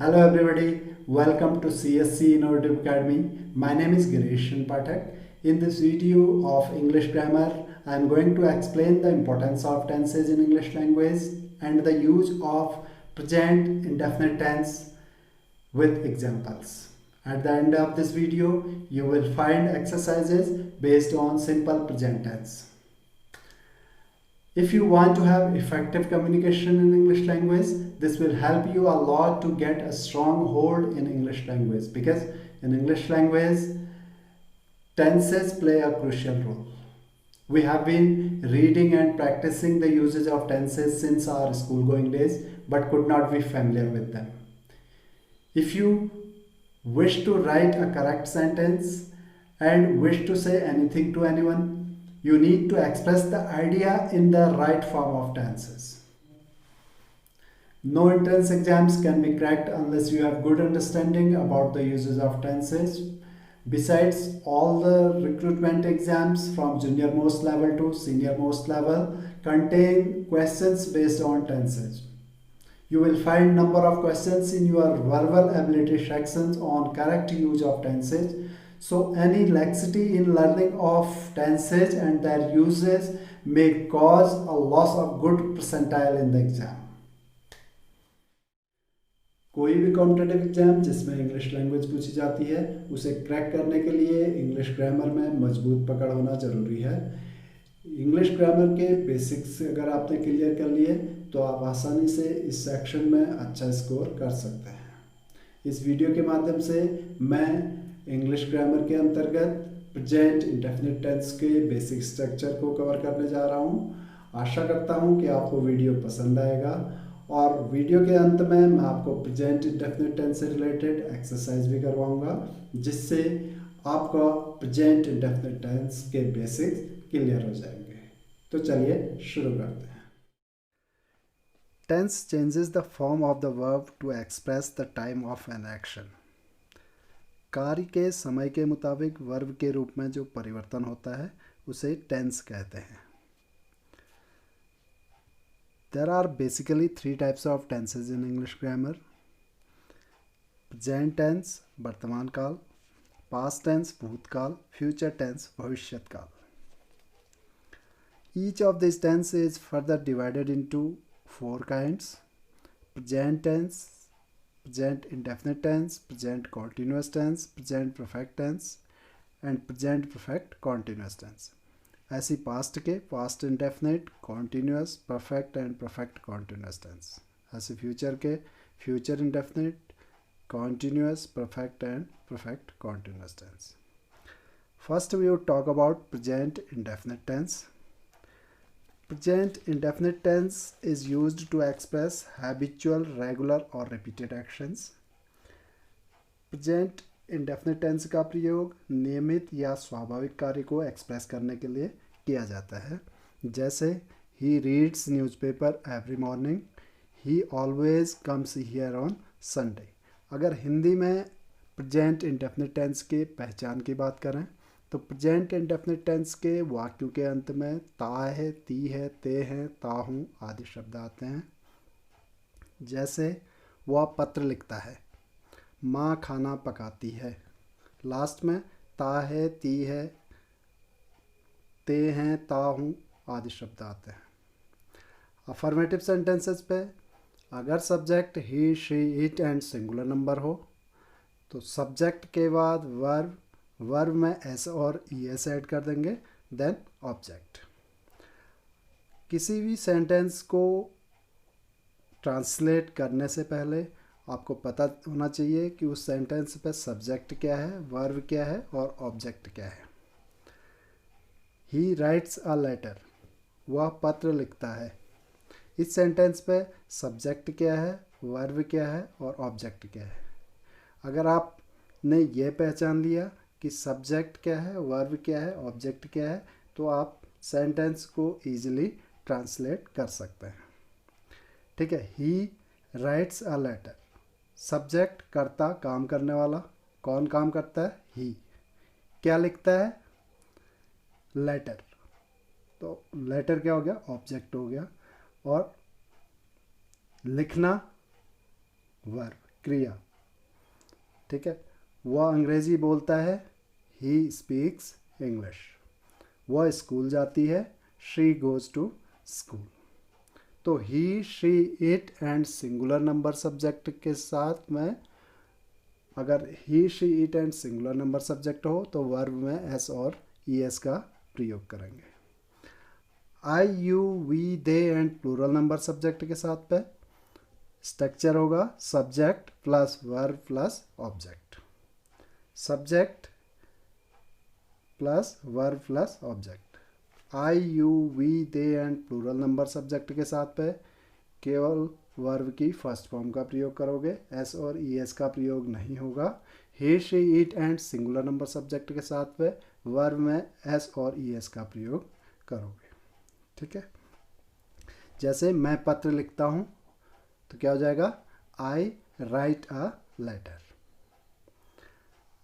Hello everybody, welcome to CSC Innovative Academy. My name is Girishan Pathak. In this video of English grammar, I am going to explain the importance of tenses in English language and the use of present indefinite tense with examples. At the end of this video, you will find exercises based on simple present tense. If you want to have effective communication in English language, this will help you a lot to get a strong hold in English language, because in English language, tenses play a crucial role. We have been reading and practicing the usage of tenses since our school going days, but could not be familiar with them. If you wish to write a correct sentence and wish to say anything to anyone, you need to express the idea in the right form of tenses. No entrance exams can be cracked unless you have good understanding about the uses of tenses. Besides, all the recruitment exams from junior most level to senior most level contain questions based on tenses. You will find number of questions in your verbal ability sections on correct use of tenses. So any laxity in learning of tenses and their uses may cause a loss of good percentile in the exam. कोई भी competitive exam जिसमें English language पूछी जाती है, उसे crack करने के लिए इंग्लिश ग्रामर में मजबूत पकड़ होना ज़रूरी है। इंग्लिश ग्रामर के बेसिक्स अगर आपने क्लियर कर लिए तो आप आसानी से इस सेक्शन में अच्छा स्कोर कर सकते हैं। इस वीडियो के माध्यम से मैं इंग्लिश ग्रामर के अंतर्गत प्रेजेंट इंडेफिनिट टेंस के बेसिक स्ट्रक्चर को कवर करने जा रहा हूँ। आशा करता हूँ कि आपको वीडियो पसंद आएगा और वीडियो के अंत में मैं आपको प्रेजेंट इंडेफिनिट टेंस से रिलेटेड एक्सरसाइज भी करवाऊँगा, जिससे आपका प्रेजेंट इंडेफिनिट टेंस के बेसिक्स क्लियर हो जाएंगे। तो चलिए शुरू करते हैं। Tense changes the form of the verb to express the time of an action. कार्य के समय के मुताबिक वर्ब के रूप में जो परिवर्तन होता है उसे टेंस कहते हैं। There are basically three types of tenses in English grammar: present tense वर्तमान काल, past tense भूतकाल, future tense भविष्यत काल. Each of these tenses is further divided into four kinds: present tense, present indefinite tense, present continuous tense, present perfect tense and present perfect continuous tense. ऐसी past के past indefinite, continuous, perfect and perfect continuous tense. ऐसे future के future indefinite, continuous, perfect and perfect continuous tense. First we would talk about present indefinite tense. Present indefinite tense is used to express habitual, regular और repeated actions. Present indefinite tense का प्रयोग नियमित या स्वाभाविक कार्य को express करने के लिए किया जाता है, जैसे ही reads newspaper every morning, he always comes here on Sunday. अगर हिंदी में प्रेजेंट इंडेफिनिट टेंस के पहचान की बात करें तो प्रेजेंट इंडेफिनिट टेंस के वाक्यों के अंत में ता है, ती है, ते हैं, ताहूँ आदि शब्द आते हैं। जैसे वह पत्र लिखता है, माँ खाना पकाती है। लास्ट में ता है, ती है, ते हैं, ता हूँ आदि शब्द आते हैं। अफर्मेटिव सेंटेंसेस पे अगर subject he, she, it and singular number हो तो सब्जेक्ट के बाद वर्ब, वर्ब में एस और ई एस ऐड कर देंगे, देन ऑब्जेक्ट। किसी भी सेंटेंस को ट्रांसलेट करने से पहले आपको पता होना चाहिए कि उस सेंटेंस पे सब्जेक्ट क्या है, वर्ब क्या है और ऑब्जेक्ट क्या है। ही राइट्स अ लेटर, वह पत्र लिखता है। इस सेंटेंस पे सब्जेक्ट क्या है, वर्ब क्या है और ऑब्जेक्ट क्या है। अगर आपने ये पहचान लिया कि सब्जेक्ट क्या है, वर्ब क्या है, ऑब्जेक्ट क्या है, तो आप सेंटेंस को ईजिली ट्रांसलेट कर सकते हैं। ठीक है। He writes a letter, subject कर्ता, काम करने वाला। कौन काम करता है? ही। क्या लिखता है? लेटर। तो लेटर क्या हो गया? ऑब्जेक्ट हो गया। और लिखना वर्ब। क्रिया, ठीक है। वह अंग्रेजी बोलता है, ही स्पीक्स इंग्लिश। वह स्कूल जाती है, शी गोज टू स्कूल। तो he, she, it and singular number subject के साथ में, अगर he, she, it and singular number subject हो तो वर्ब में एस और ई एस का प्रयोग करेंगे। I, you, we, they and plural number subject के साथ पे स्ट्रक्चर होगा subject plus verb plus object. Subject plus verb plus object. I, you, we, they and plural number subject के साथ पे केवल वर्ब की फर्स्ट फॉर्म का प्रयोग करोगे, एस और ई एस का प्रयोग नहीं होगा। He, she, it and singular number subject के साथ पे वर्ब में एस और ई एस का प्रयोग करोगे, ठीक है। जैसे मैं पत्र लिखता हूँ तो क्या हो जाएगा, आई राइट अ लेटर।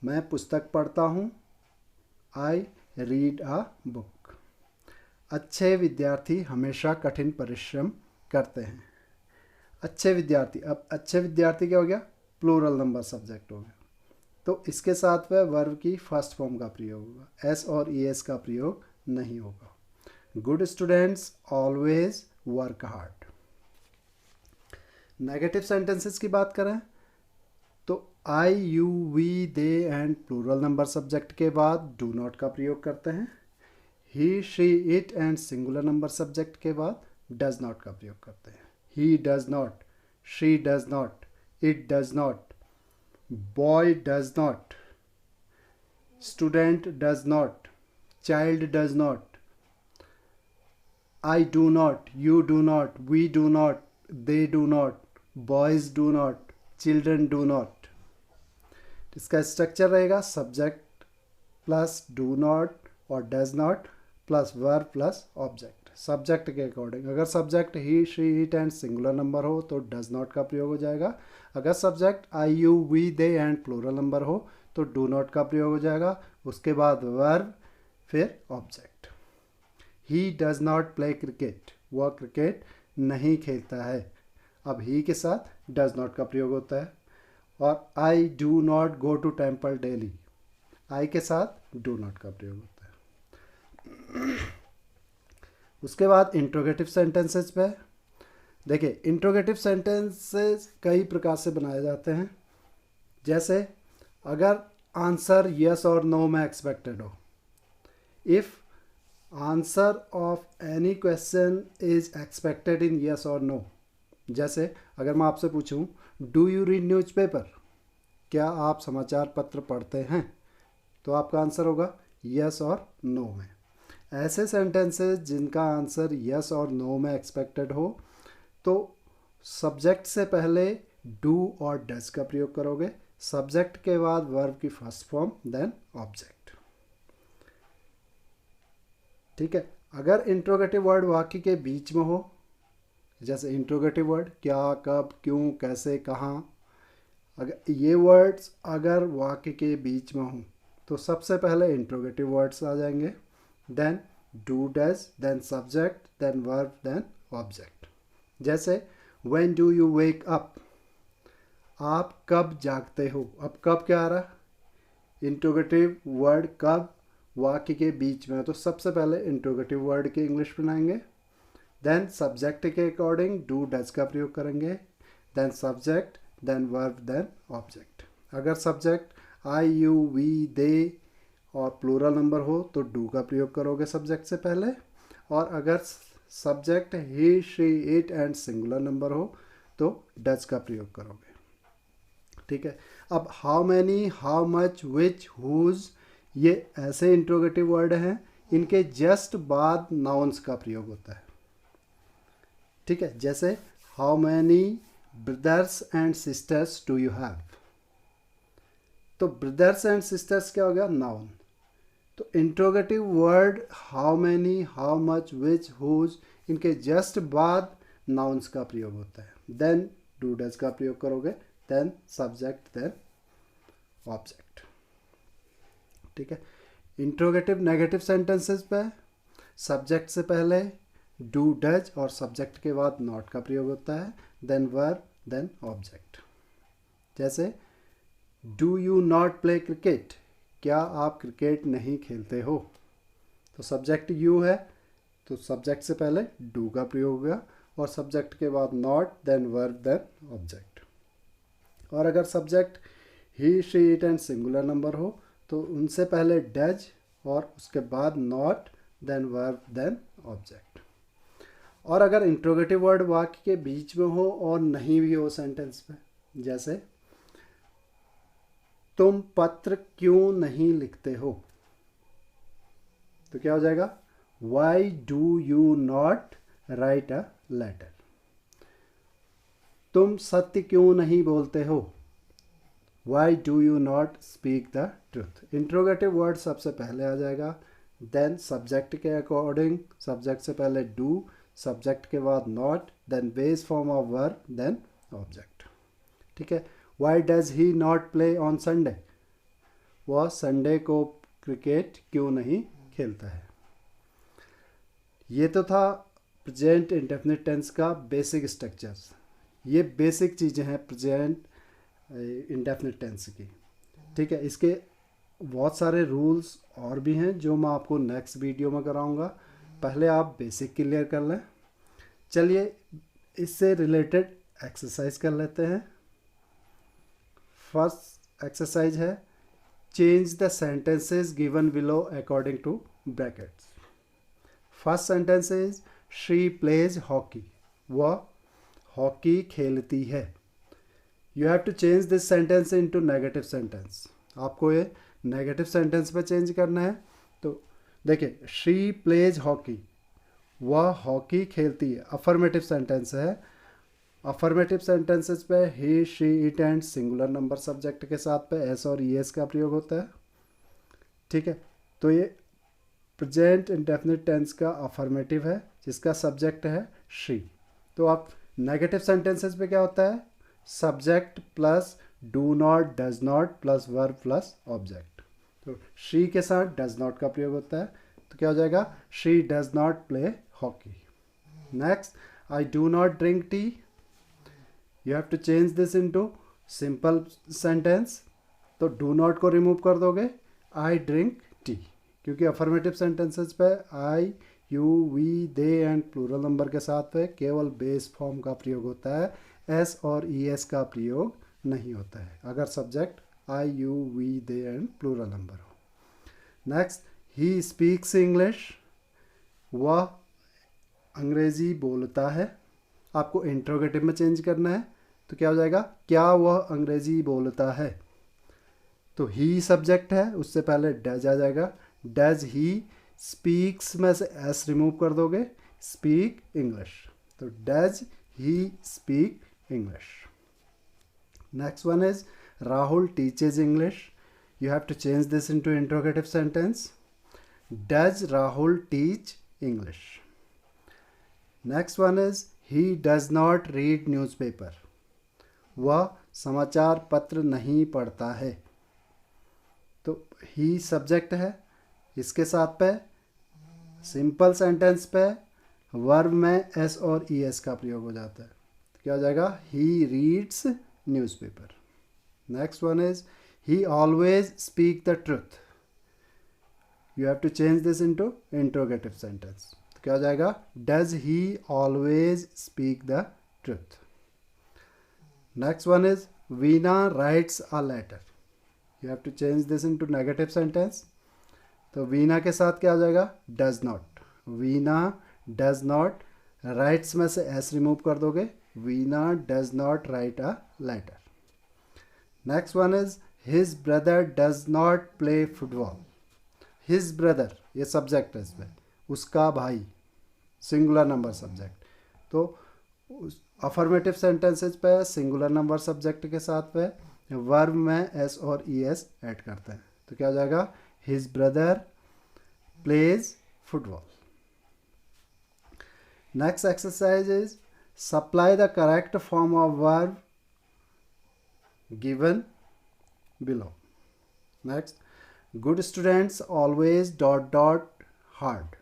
मैं पुस्तक पढ़ता हूँ, आई रीड अ बुक। अच्छे विद्यार्थी हमेशा कठिन परिश्रम करते हैं। अच्छे विद्यार्थी, अब अच्छे विद्यार्थी क्या हो गया, प्लूरल नंबर सब्जेक्ट हो गया, तो इसके साथ वह वर्ब की फर्स्ट फॉर्म का प्रयोग होगा, एस और ई एस का प्रयोग नहीं होगा। Good students always work hard. Negative sentences की बात करें तो I, you, we, they and plural number subject के बाद डू नॉट का प्रयोग करते हैं। He, she, it and singular number subject के बाद डज नॉट का प्रयोग करते हैं। He does not, she does not, it does not, boy does not, student does not, child does not, I do not, you do not, we do not, they do not, boys do not, children do not। इसका structure रहेगा subject plus do not और does not plus verb plus object. Subject के according अगर subject he, she, it and singular number हो तो does not का प्रयोग हो जाएगा। अगर subject I, you, we, they and plural number हो तो डू नॉट का प्रयोग हो जाएगा। उसके बाद वर्ब फिर object. He does not play cricket, वह क्रिकेट नहीं खेलता है। अब ही के साथ डज नॉट का प्रयोग होता है। और I do not go to temple daily, I के साथ डू नॉट का प्रयोग होता है। उसके बाद इंट्रोगेटिव सेंटेंसेस पे देखिए, इंट्रोगेटिव सेंटेंसेस कई प्रकार से बनाए जाते हैं। जैसे अगर आंसर यस और नो में एक्सपेक्टेड हो, if answer of any question is expected in yes और नो। जैसे अगर मैं आपसे पूछूं डू यू रीड न्यूज़पेपर, क्या आप समाचार पत्र पढ़ते हैं, तो आपका आंसर होगा यस और नो में। ऐसे सेंटेंसेस जिनका आंसर यस और नो में एक्सपेक्टेड हो तो सब्जेक्ट से पहले डू और डज का प्रयोग करोगे, सब्जेक्ट के बाद वर्ब की फर्स्ट फॉर्म देन ऑब्जेक्ट, ठीक है। अगर इंट्रोगेटिव वर्ड वाक्य के बीच में हो, जैसे इंट्रोगेटिव वर्ड क्या, कब, क्यों, कैसे, कहाँ, अगर ये वर्ड्स अगर वाक्य के बीच में हो तो सबसे पहले इंट्रोगेटिव वर्ड्स आ जाएंगे, then do, does, then subject, then verb, then object. जैसे when do you wake up, आप कब जागते हो। अब कब क्या आ रहा है, इंट्रोगेटिव वर्ड कब वाक्य के बीच में, तो सबसे पहले इंट्रोगेटिव वर्ड की इंग्लिश बनाएंगे, देन सब्जेक्ट के अकॉर्डिंग डू डज का प्रयोग करेंगे, then subject, then verb, then object. अगर subject I, you, we, they और प्लूरल नंबर हो तो डू का प्रयोग करोगे सब्जेक्ट से पहले, और अगर subject he, she, it and singular number हो तो डज का प्रयोग करोगे, ठीक है। अब how many, how much, which, whose, ये ऐसे इंट्रोगेटिव वर्ड हैं, इनके जस्ट बाद नाउन्स का प्रयोग होता है, ठीक है। जैसे how many brothers and sisters do you have, तो ब्रदर्स एंड सिस्टर्स क्या हो गया, नाउन। तो interrogative word how many, how much, which, whose, इनके जस्ट बाद नाउन्स का प्रयोग होता है, देन डू डज का प्रयोग करोगे, देन सब्जेक्ट, देन ऑब्जेक्ट, ठीक है। इंट्रोगेटिव नेगेटिव सेंटेंसेस पे सब्जेक्ट से पहले डू, डज और सब्जेक्ट के बाद नॉट का प्रयोग होता है, देन वर्ब, देन ऑब्जेक्ट, जैसे do you not play cricket, क्या आप क्रिकेट नहीं खेलते हो। तो सब्जेक्ट यू है तो सब्जेक्ट से पहले डू का प्रयोग होगा और सब्जेक्ट के बाद not, then verb, then object. और अगर subject he, she, it and singular number हो तो उनसे पहले डज और उसके बाद not, then verb, then object. और अगर इंट्रोगेटिव वर्ड वाक्य के बीच में हो और नहीं भी हो सेंटेंस में, जैसे तुम पत्र क्यों नहीं लिखते हो, तो क्या हो जाएगा, why do you not write a letter. तुम सत्य क्यों नहीं बोलते हो, why do you not speak the truth. Interrogative word सबसे पहले आ जाएगा, देन सब्जेक्ट के अकॉर्डिंग सब्जेक्ट से पहले डू, सब्जेक्ट के बाद not, then base form of verb, then object. ठीक है। Why does he not play on Sunday, वह संडे को क्रिकेट क्यों नहीं खेलता है। ये तो था प्रेजेंट इंडेफिनिट टेंस का बेसिक स्ट्रक्चर्स। ये बेसिक चीज़ें हैं प्रेजेंट इंडेफिनिट टेंस की। ठीक है। इसके बहुत सारे रूल्स और भी हैं जो मैं आपको नेक्स्ट वीडियो में कराऊंगा। पहले आप बेसिक क्लियर कर लें। चलिए इससे रिलेटेड एक्सरसाइज कर लेते हैं। फर्स्ट एक्सरसाइज है change the sentences given below according to brackets. First sentence is she plays hockey, वह हॉकी खेलती है। You have to change this sentence into negative sentence. आपको ये नेगेटिव सेंटेंस पे चेंज करना है। तो देखिए शी प्लेज हॉकी, वह हॉकी खेलती है, अफर्मेटिव सेंटेंस है। अफर्मेटिव सेंटेंसेस पे he, she, it and singular number subject के साथ पे एस और ई एस का प्रयोग होता है। ठीक है। तो ये प्रेजेंट इंडेफिनिट टेंस का अफर्मेटिव है जिसका सब्जेक्ट है शी। तो आप नेगेटिव सेंटेंसेस पे क्या होता है, subject plus do not, does not plus verb plus object. तो शी के साथ डज नॉट का प्रयोग होता है। तो क्या हो जाएगा, she does not play hockey. Next, I do not drink tea. You have to change this into simple sentence. तो डू नॉट को रिमूव कर दोगे, आई ड्रिंक टी, क्योंकि अफर्मेटिव सेंटेंसेस पे I, you, we, they and plural number के साथ पे केवल बेस फॉर्म का प्रयोग होता है, एस और ई एस का प्रयोग नहीं होता है अगर subject I, you, we, they and plural number हो। नेक्स्ट, ही स्पीक्स इंग्लिश, वह अंग्रेजी बोलता है। आपको इंट्रोगेटिव में चेंज करना है। तो क्या हो जाएगा, क्या वह अंग्रेजी बोलता है। तो ही सब्जेक्ट है, उससे पहले डज आ जाएगा। डज ही स्पीक्स में से एस रिमूव कर दोगे, स्पीक इंग्लिश। तो does he speak English. Next one is Rahul teaches English. You have to change this into interrogative sentence. Does Rahul teach English. Next one is he does not read newspaper, वह समाचार पत्र नहीं पढ़ता है। तो ही सब्जेक्ट है, इसके साथ पे सिंपल सेंटेंस पे वर्ब में एस और ई एस का प्रयोग हो जाता है। तो क्या हो जाएगा, he reads newspaper. Next one is he always speak the truth. You have to change this into interrogative sentence. तो क्या हो जाएगा, does he always speak the truth. Next one is Veena writes a letter. You have to change this into negative sentence. तो वीना के साथ क्या हो जाएगा, does not. Veena does not, writes में से एस रिमूव कर दोगे, Veena does not write a letter. Next one is his brother does not play football. His brother ये सब्जेक्ट है इसमें, उसका भाई सिंगुलर नंबर सब्जेक्ट। तो अफर्मेटिव सेंटेंसेज पे सिंगुलर नंबर सब्जेक्ट के साथ पे वर्ब में एस और ई एस ऐड करते हैं। तो क्या हो जाएगा, his brother plays football. Next exercise is supply the correct form of verb given below. Next, good students always dot dot hard.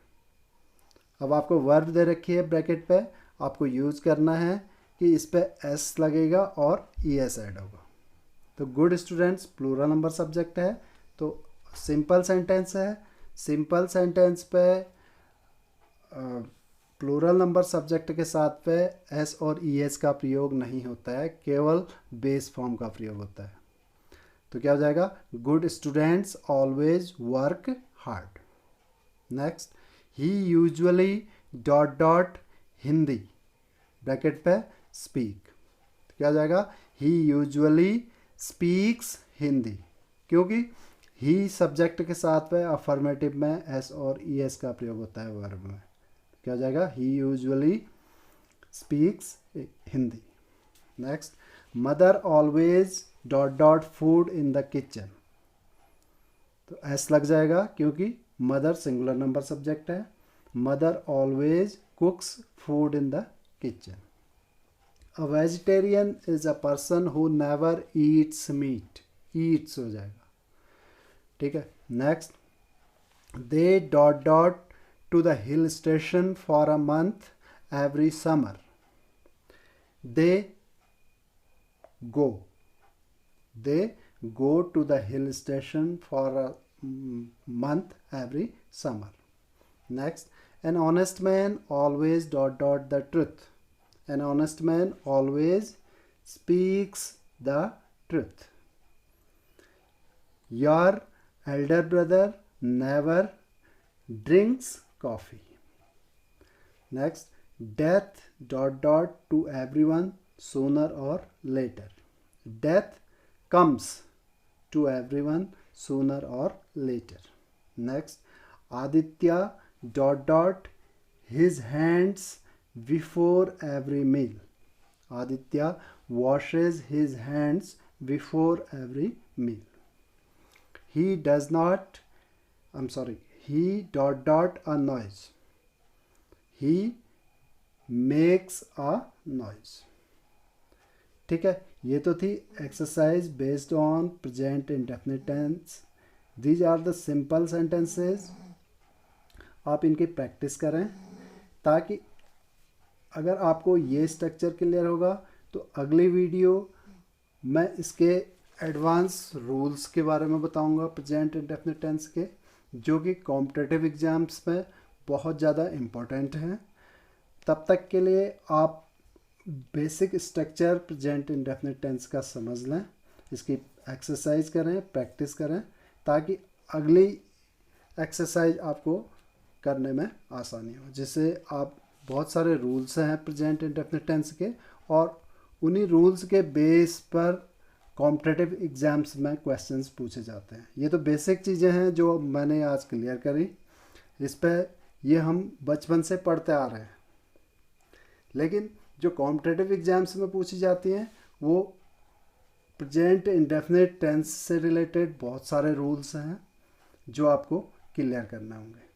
अब आपको वर्ब दे रखी है ब्रैकेट पे, आपको यूज करना है कि इस पे एस लगेगा और ई एस ऐड होगा। तो good students plural number subject है, तो सिंपल सेंटेंस है। सिंपल सेंटेंस पे प्लूरल नंबर सब्जेक्ट के साथ पे एस और ई एस का प्रयोग नहीं होता है, केवल बेस फॉर्म का प्रयोग होता है। तो क्या हो जाएगा, good students always work hard. Next, he usually dot dot Hindi bracket पे स्पीक। तो क्या हो जाएगा, ही यूजुअली स्पीक्स हिंदी, क्योंकि ही सब्जेक्ट के साथ पे अफर्मेटिव में एस और ई एस का प्रयोग होता है वर्ब में। क्या हो जाएगा, he usually speaks Hindi. Next, mother always dot dot food in the kitchen. तो एस लग जाएगा क्योंकि मदर सिंगुलर नंबर सब्जेक्ट है। Mother always cooks food in the kitchen. A vegetarian is a person who never eats meat, eats हो जाएगा, ठीक है। Next, they dot dot to the hill station for a month every summer. They go, they go to the hill station for a month every summer. Next, an honest man always dot dot the truth. An honest man always speaks the truth. Your elder brother never drinks coffee. Next, death dot dot to everyone sooner or later. Death comes to everyone sooner or later. Next, Aditya dot dot his hands before every meal. Aditya washes his hands before every meal. He does not, he dot dot a noise. He makes a noise. ठीक है, ये तो थी exercise based on present indefinite tense. These are the simple sentences. आप इनकी practice करें ताकि अगर आपको ये स्ट्रक्चर क्लियर होगा तो अगली वीडियो मैं इसके एडवांस रूल्स के बारे में बताऊंगा प्रेजेंट इंडेफिनिट टेंस के, जो कि कॉम्पिटिटिव एग्जाम्स में बहुत ज़्यादा इम्पोर्टेंट हैं। तब तक के लिए आप basic structure present indefinite tense का समझ लें, इसकी एक्सरसाइज करें, प्रैक्टिस करें, ताकि अगली एक्सरसाइज आपको करने में आसानी हो, जिससे आप बहुत सारे रूल्स हैं प्रेजेंट इंडेफिनिट टेंस के, और उन्हीं रूल्स के बेस पर कॉम्पिटिटिव एग्जाम्स में क्वेश्चंस पूछे जाते हैं। ये तो बेसिक चीज़ें हैं जो मैंने आज क्लियर करी। इस पर ये हम बचपन से पढ़ते आ रहे हैं, लेकिन जो कॉम्पिटिटिव एग्जाम्स में पूछी जाती हैं वो प्रेजेंट इंडेफिनिट टेंस से रिलेटेड बहुत सारे रूल्स हैं जो आपको क्लियर करना होंगे।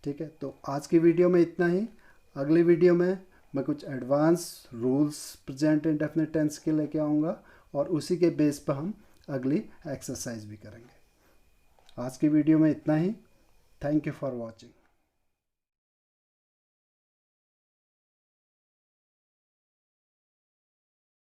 ठीक है, तो आज की वीडियो में इतना ही। अगली वीडियो में मैं कुछ advance rules present indefinite tense के लेके आऊँगा और उसी के बेस पर हम अगली एक्सरसाइज भी करेंगे। आज की वीडियो में इतना ही। Thank you for watching.